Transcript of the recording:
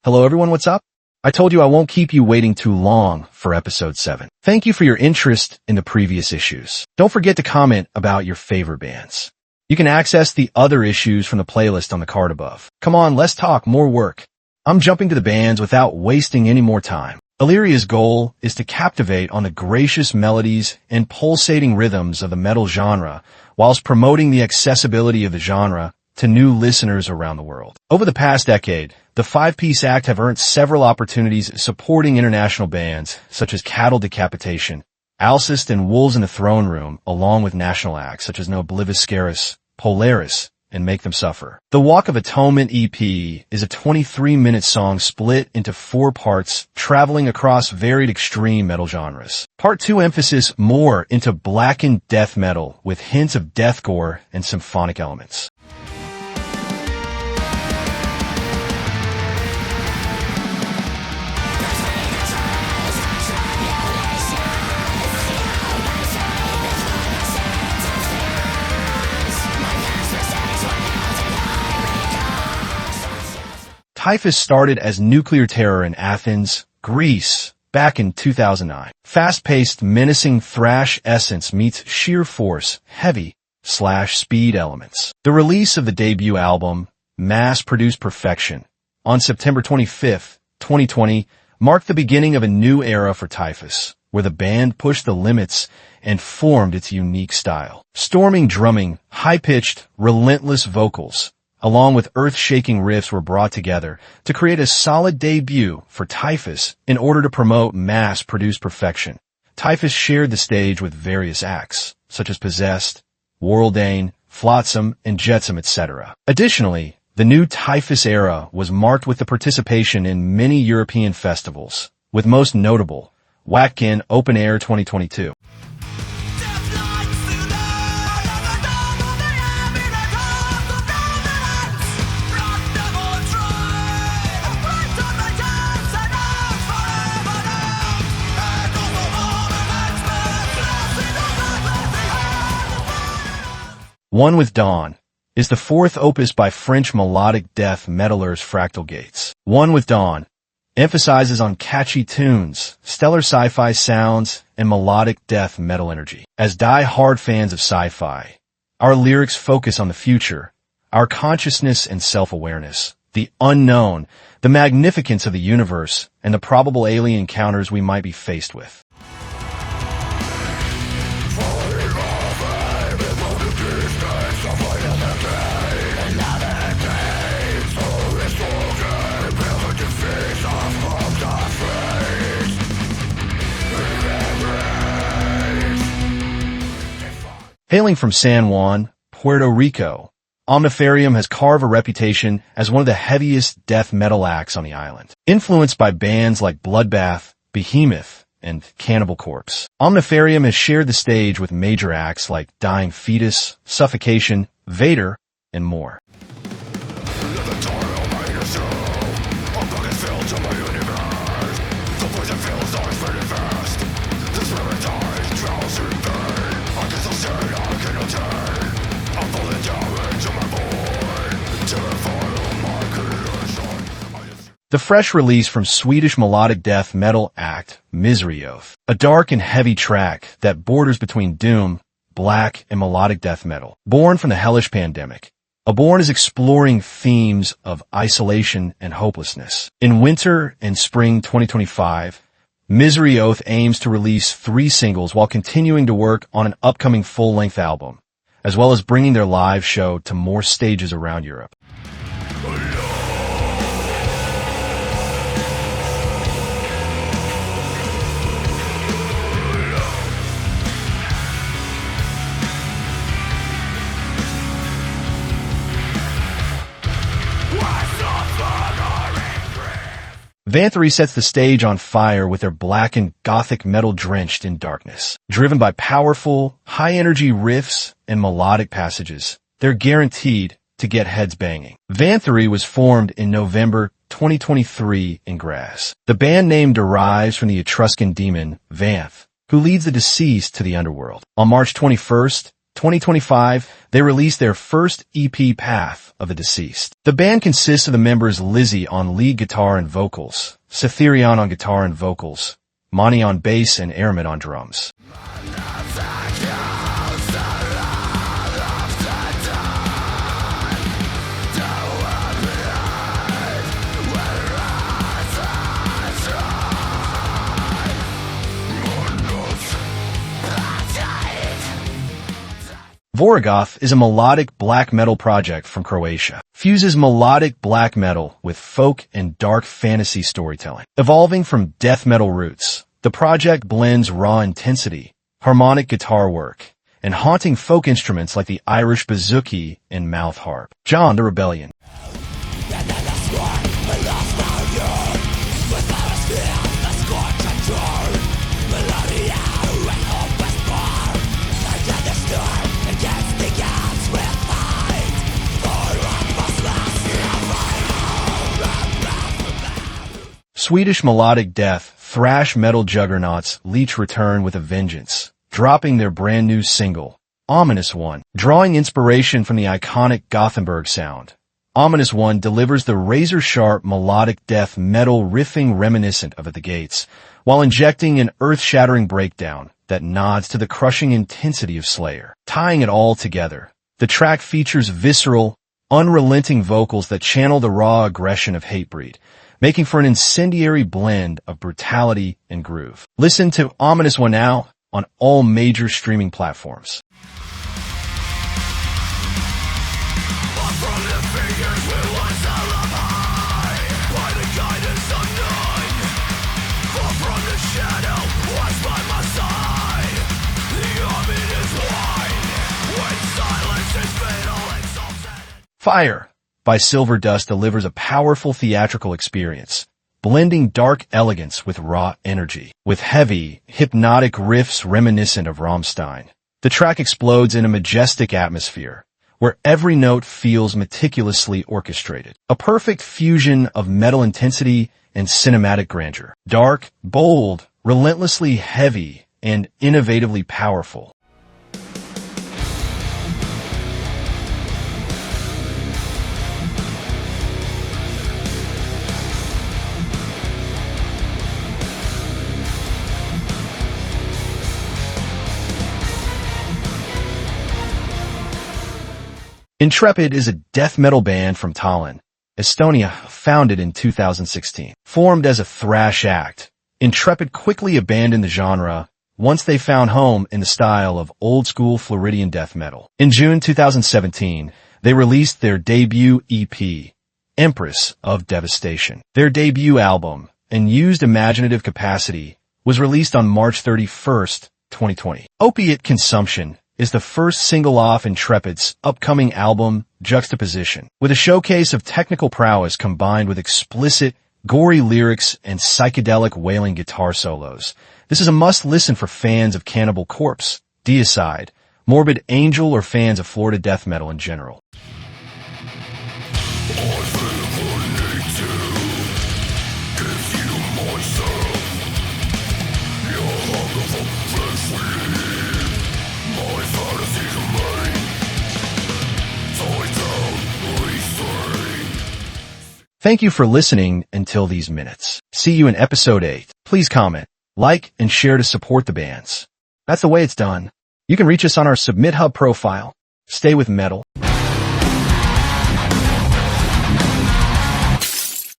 Hello everyone, what's up? I told you I won't keep you waiting too long for episode 7. Thank you for your interest in the previous issues. Don't forget to comment about your favorite bands. You can access the other issues from the playlist on the card above. Come on, let's talk more work. I'm jumping to the bands without wasting any more time. Illyria's goal is to captivate on the gracious melodies and pulsating rhythms of the metal genre, whilst promoting the accessibility of the genre to new listeners around the world. Over the past decade, the five-piece act have earned several opportunities supporting international bands such as Cattle Decapitation, Alcest, and Wolves in the Throne Room, along with national acts such as No Obliviscaris, Polaris, and Make Them Suffer. The Walk of Atonement EP is a 23-minute song split into 4 parts, traveling across varied extreme metal genres. Part 2 emphasis more into blackened death metal with hints of deathcore and symphonic elements. Typhus started as nuclear terror in Athens, Greece, back in 2009. Fast-paced, menacing thrash essence meets sheer force, heavy/speed elements. The release of the debut album, Mass-Produced Perfection, on September 25, 2020, marked the beginning of a new era for Typhus, where the band pushed the limits and formed its unique style. Storming drumming, high-pitched, relentless vocals, along with earth-shaking riffs were brought together to create a solid debut for Typhus in order to promote mass-produced perfection. Typhus shared the stage with various acts, such as Possessed, Worldane, Flotsam, and Jetsam, etc. Additionally, the new Typhus era was marked with the participation in many European festivals, with most notable, Wacken Open Air 2022. One with Dawn is the 4th opus by French melodic death metalers Fractal Gates. One with Dawn emphasizes on catchy tunes, stellar sci-fi sounds, and melodic death metal energy. As die-hard fans of sci-fi, our lyrics focus on the future, our consciousness and self-awareness, the unknown, the magnificence of the universe, and the probable alien encounters we might be faced with. Hailing from San Juan, Puerto Rico, Omnifariam has carved a reputation as one of the heaviest death metal acts on the island. Influenced by bands like Bloodbath, Behemoth, and Cannibal Corpse, Omnifariam has shared the stage with major acts like Dying Fetus, Suffocation, Vader, and more. The fresh release from Swedish melodic death metal act, Miseryoth, a dark and heavy track that borders between doom, black, and melodic death metal. Born from the hellish pandemic, Aborn is exploring themes of isolation and hopelessness. In winter and spring 2025, Miseryoth aims to release 3 singles while continuing to work on an upcoming full-length album, as well as bringing their live show to more stages around Europe. Vanthory sets the stage on fire with their blackened gothic metal drenched in darkness. Driven by powerful, high-energy riffs and melodic passages, they're guaranteed to get heads banging. Vanthory was formed in November 2023 in Grasse. The band name derives from the Etruscan demon Vanth, who leads the deceased to the underworld. On March 21st, 2025, they released their first EP, Path of the Deceased. The band consists of the members Lizzie on lead guitar and vocals, Cytherion on guitar and vocals, Mani on bass, and Airman on drums. Voragoth is a melodic black metal project from Croatia. Fuses melodic black metal with folk and dark fantasy storytelling. Evolving from death metal roots, the project blends raw intensity, harmonic guitar work, and haunting folk instruments like the Irish bouzouki and mouth harp. John the Rebellion. Swedish melodic death, thrash metal juggernauts Leach return with a vengeance, dropping their brand new single, Ominious One. Drawing inspiration from the iconic Gothenburg sound, Ominious One delivers the razor-sharp melodic death metal riffing reminiscent of At the Gates, while injecting an earth-shattering breakdown that nods to the crushing intensity of Slayer. Tying it all together, the track features visceral, unrelenting vocals that channel the raw aggression of Hatebreed, making for an incendiary blend of brutality and groove. Listen to Ominious One now on all major streaming platforms. Fire by Silver Dust delivers a powerful theatrical experience, blending dark elegance with raw energy. With heavy, hypnotic riffs reminiscent of Rammstein, the track explodes in a majestic atmosphere, where every note feels meticulously orchestrated. A perfect fusion of metal intensity and cinematic grandeur. Dark, bold, relentlessly heavy, and innovatively powerful. Intrepid is a death metal band from Tallinn, Estonia, founded in 2016. Formed as a thrash act, Intrepid quickly abandoned the genre once they found home in the style of old-school Floridian death metal. In June 2017, they released their debut EP, Empress of Devastation. Their debut album, Unused Imaginative Capacity, was released on March 31st, 2020. Opiate Consumption is the first single off Intrepid's upcoming album, Juxtaposition. With a showcase of technical prowess combined with explicit, gory lyrics and psychedelic wailing guitar solos, this is a must-listen for fans of Cannibal Corpse, Deicide, Morbid Angel, or fans of Florida death metal in general. Thank you for listening until these minutes. See you in episode 8. Please comment, like, and share to support the bands. That's the way it's done. You can reach us on our Submithub profile. Stay with metal.